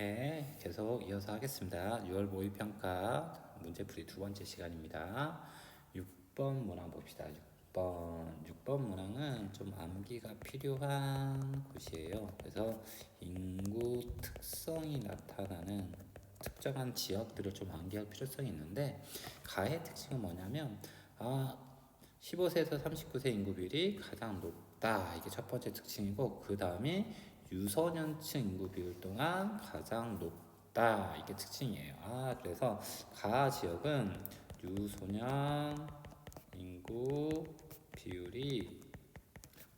네, 계속 이어서 하겠습니다. 6월 모의평가 문제풀이 두 번째 시간입니다. 6번 문항 봅시다. 6번 문항은 좀 암기가 필요한 곳이에요. 그래서 인구 특성이 나타나는 특정한 지역들을 좀 암기할 필요성이 있는데, 가의 특징은 뭐냐면 15세에서 39세 인구 비율이 가장 높다. 이게 첫 번째 특징이고, 그 다음에 유소년층 인구 비율 동안 가장 높다. 이게 특징이에요. 그래서 가 지역은 유소년 인구 비율이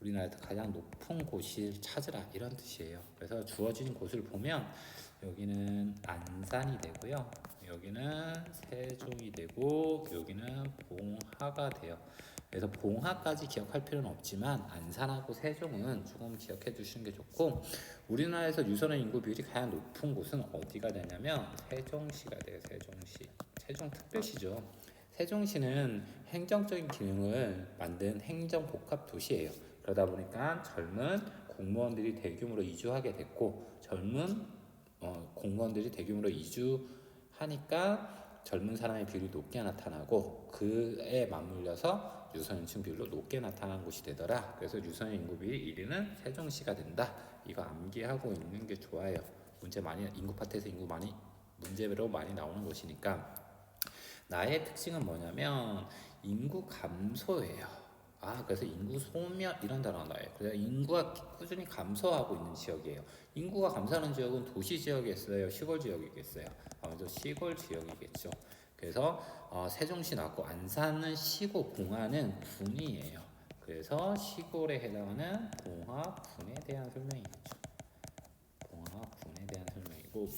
우리나라에서 가장 높은 곳을 찾으라, 이런 뜻이에요. 그래서 주어진 곳을 보면 여기는 안산이 되고요, 여기는 세종이 되고, 여기는 봉화가 돼요. 그래서 봉화까지 기억할 필요는 없지만 안산하고 세종은 조금 기억해 주시는 게 좋고, 우리나라에서 유소년 인구 비율이 가장 높은 곳은 어디가 되냐면 세종시가 돼요. 세종시. 세종특별시죠. 세종시는 행정적인 기능을 만든 행정복합도시예요. 그러다 보니까 젊은 공무원들이 대규모로 이주하게 됐고, 젊은 공무원들이 대규모로 이주하니까 젊은 사람의 비율이 높게 나타나고, 그에 맞물려서 유소년층 비율로 높게 나타난 곳이 되더라. 그래서 유소년 인구 비율 1위는 세종시가 된다. 이거 암기하고 있는 게 좋아요. 문제 많이, 인구 파트에서 문제로 많이 나오는 것이니까. 나의 특징은 뭐냐면 인구 감소예요. 그래서 인구 소멸 이런 단어가 나와요. 그래서 인구가 꾸준히 감소하고 있는 지역이에요. 인구가 감소하는 지역은 도시 지역이겠어요, 시골 지역이겠어요? 아무래도 시골 지역이겠죠. 그래서 세종시 나왔고, 안산은 시고, 봉화는 군이에요. 그래서 시골에 해당하는 봉화군에 대한 설명이겠죠. 봉화군에 대한 설명이고,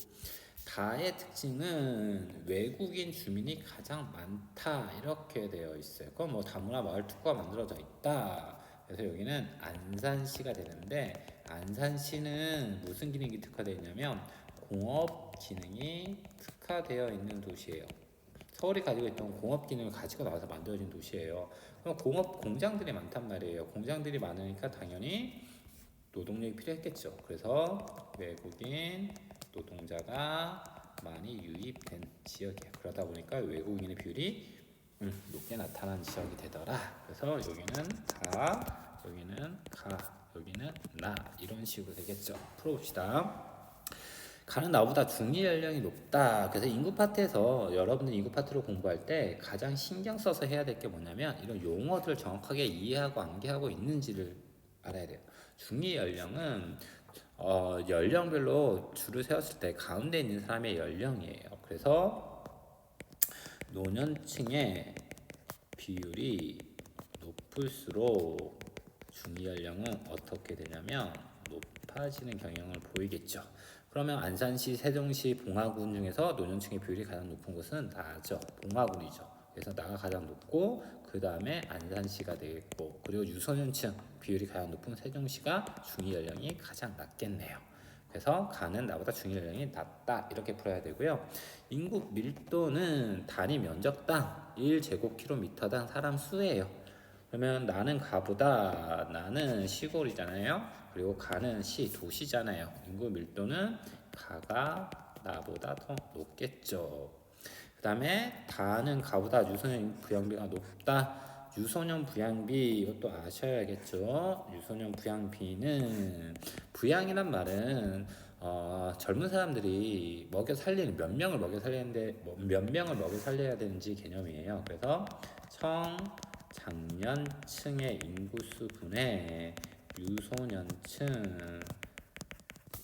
가의 특징은 외국인 주민이 가장 많다, 이렇게 되어 있어요. 그건 뭐 다문화 마을 특구가 만들어져 있다. 그래서 여기는 안산시가 되는데, 안산시는 무슨 기능이 특화되어 있냐면 공업 기능이 특화되어 있는 도시예요. 서울이 가지고 있던 공업 기능을 가지고 나와서 만들어진 도시예요. 그럼 공업 공장들이 많단 말이에요. 공장들이 많으니까 당연히 노동력이 필요했겠죠. 그래서 외국인 노동자가 많이 유입된 지역이에요. 그러다 보니까 외국인의 비율이 높게 나타난 지역이 되더라. 그래서 여기는 가, 여기는 가, 여기는 나, 이런 식으로 되겠죠. 풀어봅시다. 가는 나보다 중위 연령이 높다. 그래서 인구 파트에서 여러분들 인구 파트로 공부할 때 가장 신경 써서 해야 될 게 뭐냐면, 이런 용어들을 정확하게 이해하고 암기하고 있는지를 알아야 돼요. 중위 연령은 연령별로 줄을 세웠을 때 가운데 있는 사람의 연령이에요. 그래서 노년층의 비율이 높을수록 중위 연령은 어떻게 되냐면 높아지는 경향을 보이겠죠. 그러면 안산시, 세종시, 봉화군 중에서 노년층의 비율이 가장 높은 곳은 나죠. 봉화군이죠. 그래서 나가 가장 높고, 그 다음에 안산시가 되겠고, 그리고 유소년층 비율이 가장 높은 세종시가 중위 연령이 가장 낮겠네요. 그래서 가는 나보다 중위 연령이 낮다, 이렇게 풀어야 되고요. 인구 밀도는 단위 면적당 1제곱킬로미터당 사람 수예요. 그러면 나는 가보다, 나는 시골이잖아요. 그리고 가는 도시잖아요. 인구 밀도는 가가 나보다 더 높겠죠. 그 다음에 다는 가보다 유소년 부양비가 높다. 유소년 부양비, 이것도 아셔야겠죠. 유소년 부양비는, 부양이란 말은 젊은 사람들이 먹여 살리는, 몇 명을 먹여 살려야 되는지 개념이에요. 그래서 청장년층의 인구수 분의 유소년층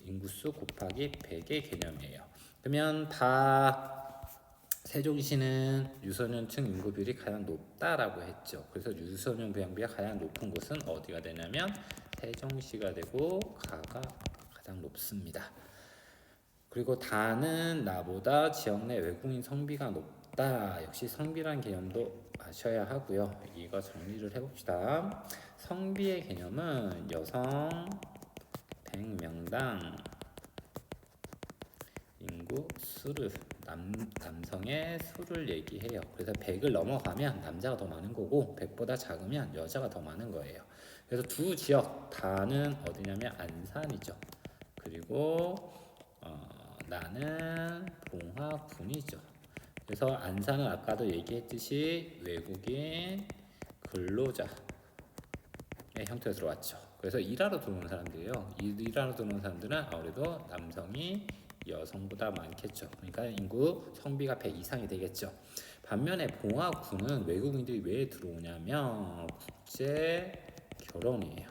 인구수 곱하기 100의 개념이에요. 그러면 세종시는 유소년층 인구 비율이 가장 높다라고 했죠. 그래서 유소년 부양비가 가장 높은 곳은 어디가 되냐면 세종시가 되고, 가가 가장 높습니다. 그리고 다는 나보다 지역 내 외국인 성비가 높다. 역시 성비란 개념도 아셔야 하고요. 이거 정리를 해봅시다. 성비의 개념은 여성 100명당 인구 수를, 남성의 수를 얘기해요. 그래서 100을 넘어가면 남자가 더 많은 거고, 100보다 작으면 여자가 더 많은 거예요. 그래서 두 지역 다는 어디냐면 안산이죠. 그리고 나는 봉화군이죠. 그래서 안산은 아까도 얘기했듯이 외국인 근로자의 형태로 들어왔죠. 그래서 일하러 들어오는 사람들이에요. 일하러 들어오는 사람들은 아무래도 남성이 여성보다 많겠죠. 그러니까 인구 성비가 100 이상이 되겠죠. 반면에 봉화군은 외국인들이 왜 들어오냐면 국제 결혼이에요.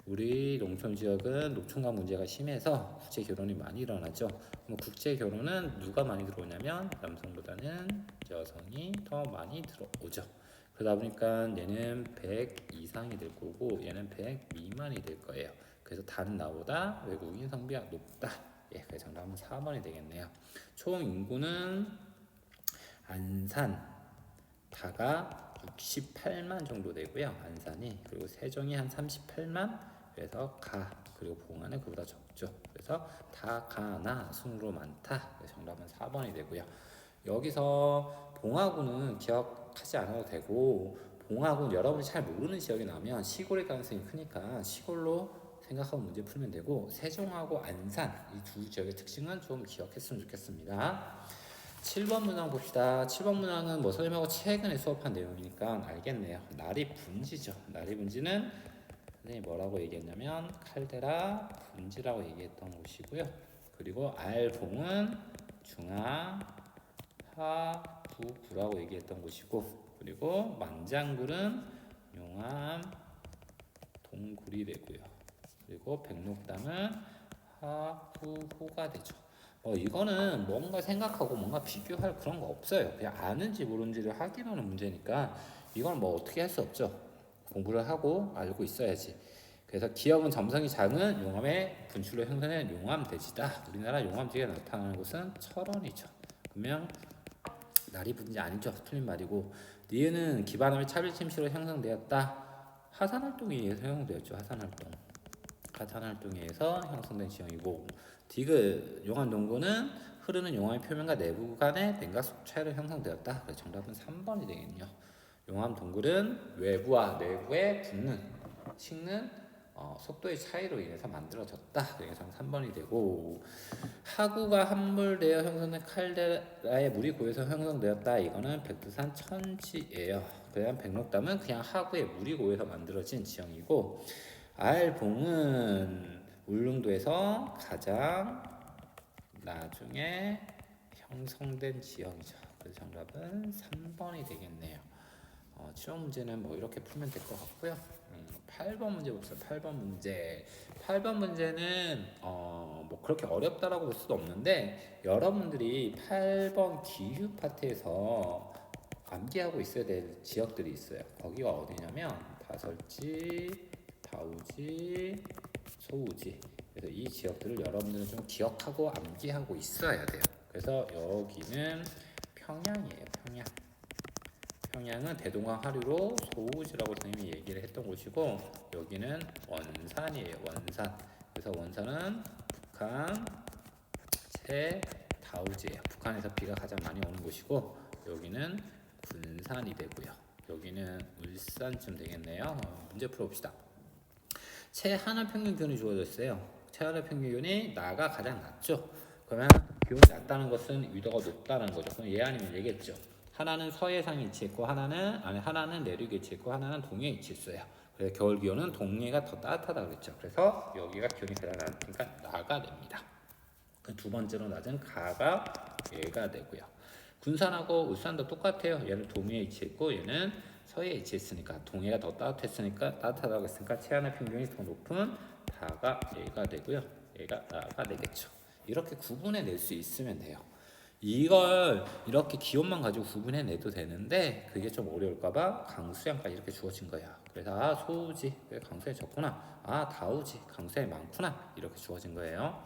우리 농촌 지역은 노총각 문제가 심해서 국제 결혼이 많이 일어나죠. 그럼 국제 결혼은 누가 많이 들어오냐면 남성보다는 여성이 더 많이 들어오죠. 그러다 보니까 얘는 100 이상이 될 거고 얘는 100 미만이 될 거예요. 그래서 다른 나보다 외국인 성비가 높다. 예, 그래서 정답은 4번이 되겠네요. 총 인구는 안산 다가 68만 정도 되고요. 안산이. 그리고 세종이 한 38만. 그래서 가 그리고 봉화는 그보다 적죠. 그래서 다 가나 순으로 많다. 정답은 4번이 되고요. 여기서 봉화군은 기억하지 않아도 되고 봉화군 여러분이 잘 모르는 지역이 나면 시골일 가능성이 크니까 시골로 생각하고 문제 풀면 되고 세종하고 안산 이 두 지역의 특징은 좀 기억했으면 좋겠습니다. 7번 문항 봅시다. 7번 문항은 뭐 선생님하고 최근에 수업한 내용이니까 알겠네요. 나리분지죠. 나리분지는 선생님이 뭐라고 얘기했냐면 칼데라 분지라고 얘기했던 곳이고요. 그리고 알봉은 중하 하부구라고 얘기했던 곳이고 그리고 만장굴은 용암 동굴이 되고요. 그리고 백록담은 하후호가 되죠. 이거는 뭔가 생각하고 뭔가 비교할 그런 거 없어요. 그냥 아는지 모르는지를 확인하는 문제니까 이건 뭐 어떻게 할 수 없죠. 공부를 하고 알고 있어야지. 그래서 기업은 점성이 작은 용암의 분출로 형성된 용암대지다. 우리나라 용암지가 나타나는 곳은 철원이죠. 그러면 나리분지 아니죠. 틀린 말이고 니은은 기반암의 차별침시로 형성되었다. 하산활동에 의해서 형성되었죠. 하산활동에 의해서 형성된 지형이고 디귿 용암동굴은 흐르는 용암의 표면과 내부 간의 냉각속 차이로 형성되었다. 그래서 정답은 3번이 되겠네요. 용암동굴은 외부와 내부에 붙는 식는 속도의 차이로 인해서 만들어졌다. 그래서 3번이 되고 하구가 함몰되어 형성된 칼데라에 물이 고여서 형성되었다. 이거는 백두산 천지예요. 그다음 백록담은 그냥 하구에 물이 고여서 만들어진 지형이고 알봉은 울릉도에서 가장 나중에 형성된 지형이죠. 그래서 정답은 3번이 되겠네요. 취업 문제는 뭐 이렇게 풀면 될 것 같고요. 8번 문제 봅시다. 8번 문제. 8번 문제는 뭐 그렇게 어렵다라고 볼 수도 없는데 여러분들이 8번 기후 파트에서 암기하고 있어야 될 지역들이 있어요. 거기가 어디냐면 다설지, 다우지, 소우지. 그래서 이 지역들을 여러분들은 좀 기억하고 암기하고 있어야 돼요. 그래서 여기는 평양이에요. 평양은 대동강 하류로 소우지라고 선생님이 얘기를 했던 곳이고 여기는 원산이에요. 원산. 그래서 원산은 북한 최다우지예요. 북한에서 비가 가장 많이 오는 곳이고 여기는 군산이 되고요. 여기는 울산쯤 되겠네요. 문제 풀어봅시다. 최하늘 평균 기온이 주어졌어요. 최하늘 평균 기온이 나가 가장 낮죠. 그러면 기온이 낮다는 것은 위도가 높다는 거죠. 그럼 얘 아니면 얘겠죠. 하나는 서해상에 위치했고 하나는 내륙에 위치했고 하나는 동해에 위치했어요. 그래서 겨울 기온은 동해가 더 따뜻하다고 그랬죠. 그래서 여기가 기온이 가장 낮으니까 나가 됩니다. 두 번째로 낮은 가가 얘가 되고요. 군산하고 울산도 똑같아요. 얘는 동해에 위치했고 얘는 서해에 위치했으니까 동해가 더 따뜻하다고 했으니까 최하늘 평균이 더 높은 다가 얘가 되고요. 얘가 나가 되겠죠. 이렇게 구분해낼 수 있으면 돼요. 이걸 이렇게 기온만 가지고 구분해내도 되는데 그게 좀 어려울까봐 강수량까지 이렇게 주어진 거야. 그래서 소우지 강수량이 적구나. 다우지 강수량이 많구나. 이렇게 주어진 거예요.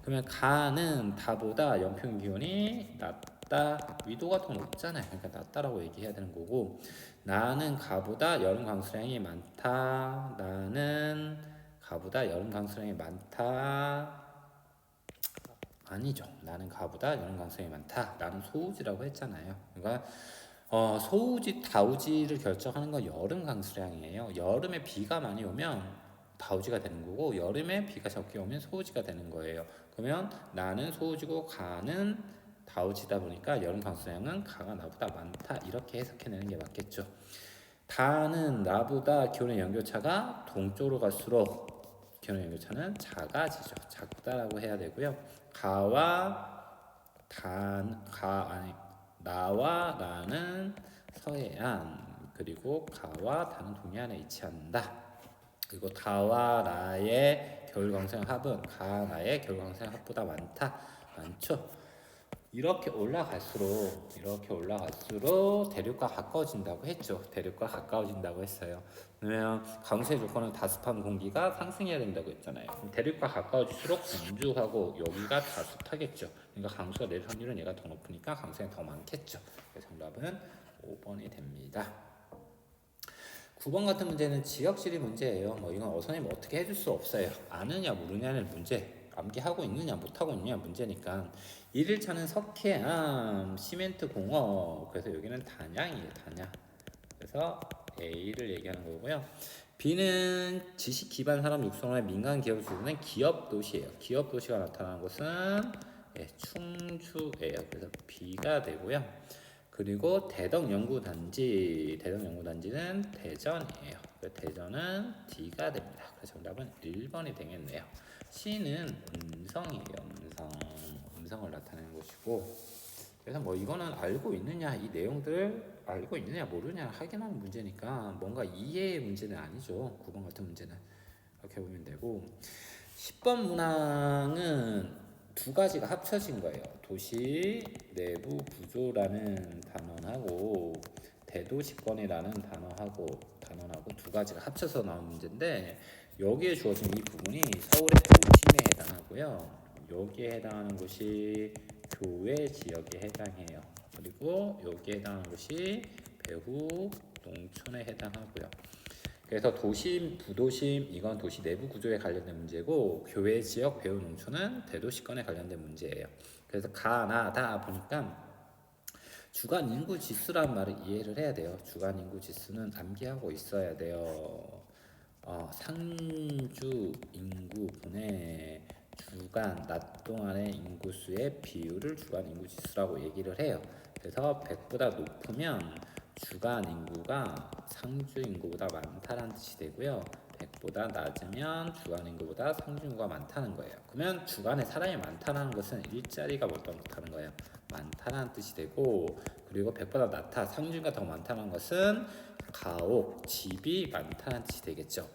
그러면 가는 다보다 연평균 기온이 낮다. 위도가 더 높잖아요. 그러니까 낮다라고 얘기해야 되는 거고 나는 가보다 여름 강수량이 많다. 나는 가보다 여름 강수량이 많다. 아니죠. 나는 가보다 여름 강수량이 많다. 나는 소우지라고 했잖아요. 그러니까 소우지, 다우지를 결정하는 건 여름 강수량이에요. 여름에 비가 많이 오면 다우지가 되는 거고, 여름에 비가 적게 오면 소우지가 되는 거예요. 그러면 나는 소우지고 가는 다우지다 보니까 여름 강수량은 가가 나보다 많다, 이렇게 해석해내는 게 맞겠죠. 다는 나보다 기온의 연교차가 동쪽으로 갈수록 기온의 연교차는 작아지죠. 작다라고 해야 되고요. 나와 나는 서해안, 그리고 가와 다는 동해안에 위치한다. 그리고 다와 나의 겨울 강수량 합은 가 나의 겨울 강수량 합보다 많죠. 이렇게 올라갈수록 대륙과 가까워진다고 했죠. 대륙과 가까워진다고 했어요. 왜냐면 강수의 조건은 다습한 공기가 상승해야 된다고 했잖아요. 대륙과 가까워질수록 건조하고 여기가 다습하겠죠. 그러니까 강수가 내릴 확률은 얘가 더 높으니까 강수량이 더 많겠죠. 그래서 정답은 5번이 됩니다. 9번 같은 문제는 지역지리 문제예요. 이건 어선생님 어떻게 해줄 수 없어요. 아느냐 모르냐는 문제, 암기하고 있느냐 못하고 있느냐 문제니까. 1일차는 석회암 시멘트 공업, 그래서 여기는 단양이에요. 단양. 그래서 A를 얘기하는 거고요. B는 지식 기반 산업 육성의 민간 기업을 주는 기업 도시예요. 기업 도시가 나타나는 곳은 충주예요. 그래서 B가 되고요. 그리고 대덕연구단지는 대전이에요. 대전은 D가 됩니다. 그래서 정답은 1번이 되겠네요. C는 음성이에요. 음성을 나타내는 것이고, 그래서 이거는 알고 있느냐, 이 내용들 알고 있느냐 모르느냐 확인하는 문제니까 뭔가 이해의 문제는 아니죠. 9번 같은 문제는 이렇게 보면 되고, 10번 문항은 두 가지가 합쳐진 거예요. 도시 내부 구조라는 단원하고 대도시권이라는 단원하고 두 가지가 합쳐서 나온 문제인데, 여기에 주어진 이 부분이 서울의 도심에 해당하고요. 여기에 해당하는 곳이 교외 지역에 해당해요. 그리고 여기에 해당하는 곳이 배후 농촌에 해당하고요. 그래서 도심, 부도심, 이건 도시 내부 구조에 관련된 문제고, 교외 지역, 배후 농촌은 대도시권에 관련된 문제예요. 그래서 가나다 보니까 주간 인구 지수라는 말을 이해를 해야 돼요. 주간 인구 지수는 암기하고 있어야 돼요. 상주 인구분의 주간 낮 동안의 인구수의 비율을 주간 인구 지수라고 얘기를 해요. 그래서 100보다 높으면 주간 인구가 상주 인구보다 많다는 뜻이 되고요. 100보다 낮으면 주간 인구보다 상주 인구가 많다는 거예요. 그러면 주간에 사람이 많다는 것은 일자리가 못하는 거예요. 많다는 뜻이 되고, 그리고 100보다 낮다, 상주 인구가 더 많다는 것은 가옥, 집이 많다는 뜻이 되겠죠.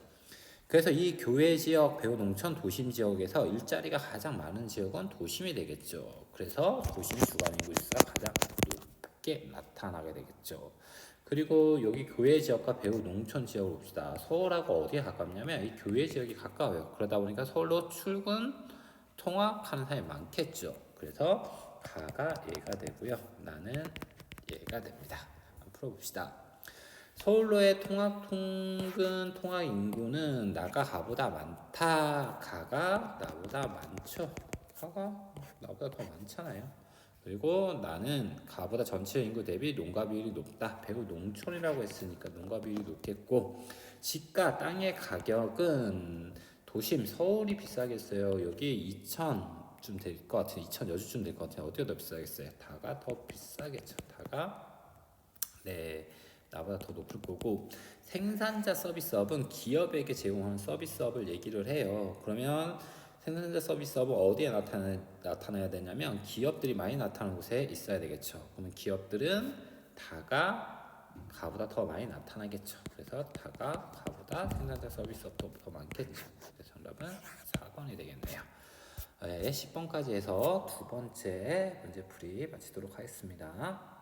그래서 이 교외 지역, 배후 농촌, 도심 지역에서 일자리가 가장 많은 지역은 도심이 되겠죠. 그래서 도심 주간 인구 지수가 가장 높게 나타나게 되겠죠. 그리고 여기 교외 지역과 배후 농촌 지역을 봅시다. 서울하고 어디에 가깝냐면 이 교외 지역이 가까워요. 그러다 보니까 서울로 출근, 통학하는 사람이 많겠죠. 그래서 가가 얘가 되고요. 나는 얘가 됩니다. 한번 풀어봅시다. 서울로의 통근 통학 인구는 나가 가보다 많다. 가가 나보다 많죠. 가가 나보다 더 많잖아요. 그리고 나는 가보다 전체 인구 대비 농가 비율이 높다. 배후 농촌이라고 했으니까 농가 비율이 높겠고, 집과 땅의 가격은 도심 서울이 비싸겠어요. 여기 2,000좀 될 것 같아요. 2,000 여주쯤 될 것 같아요. 어디가 더 비싸겠어요? 다가 더 비싸겠죠. 다가 나보다 더 높을 거고, 생산자 서비스업은 기업에게 제공하는 서비스업을 얘기를 해요. 그러면 생산자 서비스업은 어디에 나타나야 되냐면 기업들이 많이 나타나는 곳에 있어야 되겠죠. 그러면 기업들은 다가 가보다 더 많이 나타나겠죠. 그래서 다가 가보다 생산자 서비스업도 더 많겠죠. 그래서 정답은 4번이 되겠네요. 10번까지 해서 두 번째 문제풀이 마치도록 하겠습니다.